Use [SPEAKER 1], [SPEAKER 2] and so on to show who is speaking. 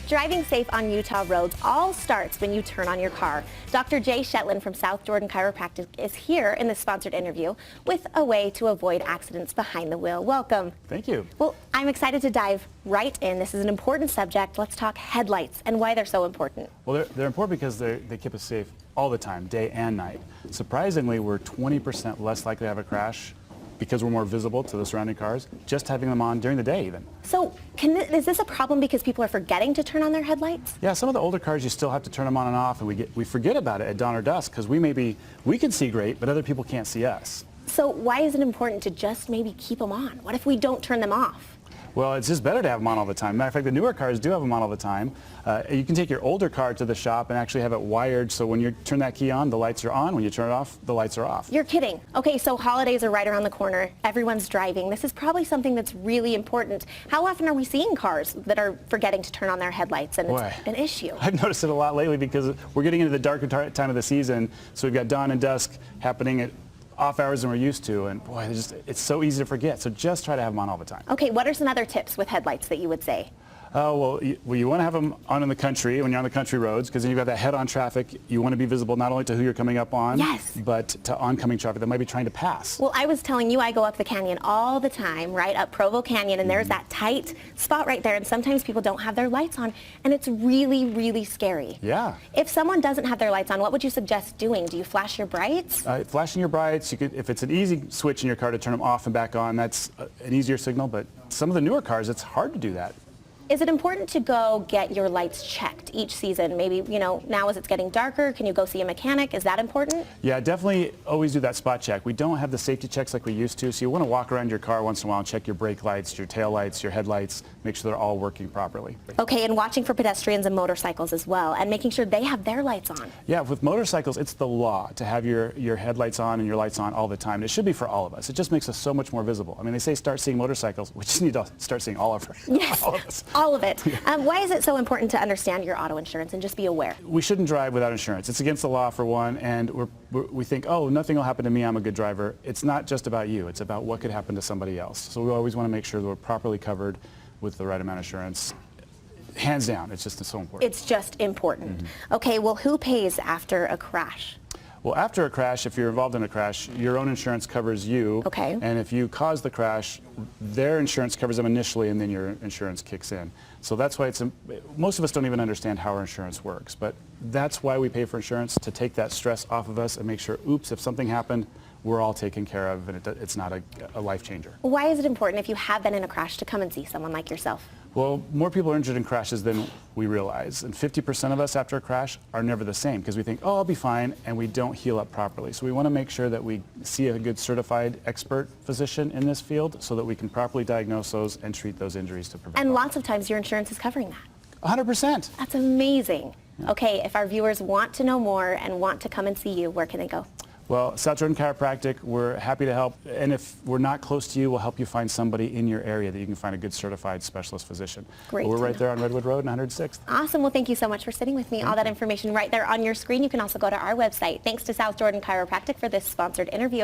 [SPEAKER 1] Driving safe on Utah roads all starts when you turn on your car. Dr. Shetlin from South Jordan Chiropractic is here in this sponsored interview with a way to avoid accidents behind the wheel. Welcome.
[SPEAKER 2] Thank you.
[SPEAKER 1] Well, I'm excited to dive right in. This is an important subject. Let's talk headlights and why they're so important.
[SPEAKER 2] Well, they're important because they keep us safe all the time, day and night. Surprisingly, we're 20% less likely to have a crash because we're more visible to the surrounding cars, just having them on during the day even.
[SPEAKER 1] So is this a problem because people are forgetting to turn on their headlights?
[SPEAKER 2] Yeah, some of the older cars you still have to turn them on and off, and we forget about it at dawn or dusk because we can see great, but other people can't see us.
[SPEAKER 1] So why is it important to just maybe keep them on? What if we don't turn them off?
[SPEAKER 2] Well, it's just better to have them on all the time. Matter of fact, the newer cars do have them on all the time. You can take your older car to the shop and actually have it wired so when you turn that key on, the lights are on. When you turn it off, the lights are off.
[SPEAKER 1] You're kidding. Okay, so holidays are right around the corner. Everyone's driving. This is probably something that's really important. How often are we seeing cars that are forgetting to turn on their headlights, and it's an issue?
[SPEAKER 2] I've noticed it a lot lately because we're getting into the darker time of the season, so we've got dawn and dusk happening at off hours than we're used to, and boy, it's so easy to forget. So just try to have them on all the time.
[SPEAKER 1] Okay, what are some other tips with headlights that you would say?
[SPEAKER 2] Well, you want to have them on in the country when you're on the country roads, because then you've got that head-on traffic. You want to be visible not only to who you're coming up on,
[SPEAKER 1] yes,
[SPEAKER 2] but to oncoming traffic that might be trying to pass.
[SPEAKER 1] Well, I was telling you I go up the canyon all the time, right up Provo Canyon, and there's that tight spot right there, and sometimes people don't have their lights on, and it's really, really scary.
[SPEAKER 2] Yeah.
[SPEAKER 1] If someone doesn't have their lights on, what would you suggest doing? Do you flash your brights?
[SPEAKER 2] Flashing your brights, you could, if it's an easy switch in your car to turn them off and back on, that's an easier signal, but some of the newer cars, it's hard to do that.
[SPEAKER 1] Is it important to go get your lights checked each season? Maybe, now as it's getting darker, can you go see a mechanic? Is that important?
[SPEAKER 2] Yeah, definitely always do that spot check. We don't have the safety checks like we used to, so you want to walk around your car once in a while and check your brake lights, your tail lights, your headlights, make sure they're all working properly.
[SPEAKER 1] Okay, and watching for pedestrians and motorcycles as well, and making sure they have their lights on.
[SPEAKER 2] Yeah, with motorcycles, it's the law to have your headlights on and your lights on all the time. It should be for all of us. It just makes us so much more visible. I mean, they say start seeing motorcycles. We just need to start seeing all of them.
[SPEAKER 1] Yes,
[SPEAKER 2] all of us.
[SPEAKER 1] All of it. Why is it so important to understand your auto insurance and just be aware?
[SPEAKER 2] We shouldn't drive without insurance. It's against the law, for one, and we think, oh, nothing will happen to me, I'm a good driver. It's not just about you. It's about what could happen to somebody else. So we always want to make sure that we're properly covered with the right amount of insurance. Hands down, it's just so important.
[SPEAKER 1] It's just important. Okay, well, who pays after a crash?
[SPEAKER 2] Well, after a crash, if you're involved in a crash, your own insurance covers you.
[SPEAKER 1] Okay.
[SPEAKER 2] And if you cause the crash, their insurance covers them initially, and then your insurance kicks in. So that's why most of us don't even understand how our insurance works. But that's why we pay for insurance, to take that stress off of us and make sure, oops, if something happened, we're all taken care of, and it's not a life changer.
[SPEAKER 1] Why is it important, if you have been in a crash, to come and see someone like yourself?
[SPEAKER 2] Well, more people are injured in crashes than we realize. And 50% of us after a crash are never the same because we think, oh, I'll be fine, and we don't heal up properly. So we want to make sure that we see a good certified expert physician in this field so that we can properly diagnose those and treat those injuries to prevent.
[SPEAKER 1] And lots of times your insurance is covering that.
[SPEAKER 2] 100%.
[SPEAKER 1] That's amazing.
[SPEAKER 2] Yeah.
[SPEAKER 1] Okay, if our viewers want to know more and want to come and see you, where can they go?
[SPEAKER 2] Well, South Jordan Chiropractic, we're happy to help. And if we're not close to you, we'll help you find somebody in your area that you can find a good certified specialist physician.
[SPEAKER 1] Great.
[SPEAKER 2] But we're right there on Redwood Road and 106th.
[SPEAKER 1] Awesome. Well, thank you so much for sitting with me. All that information right there on your screen. You can also go to our website. Thanks to South Jordan Chiropractic for this sponsored interview.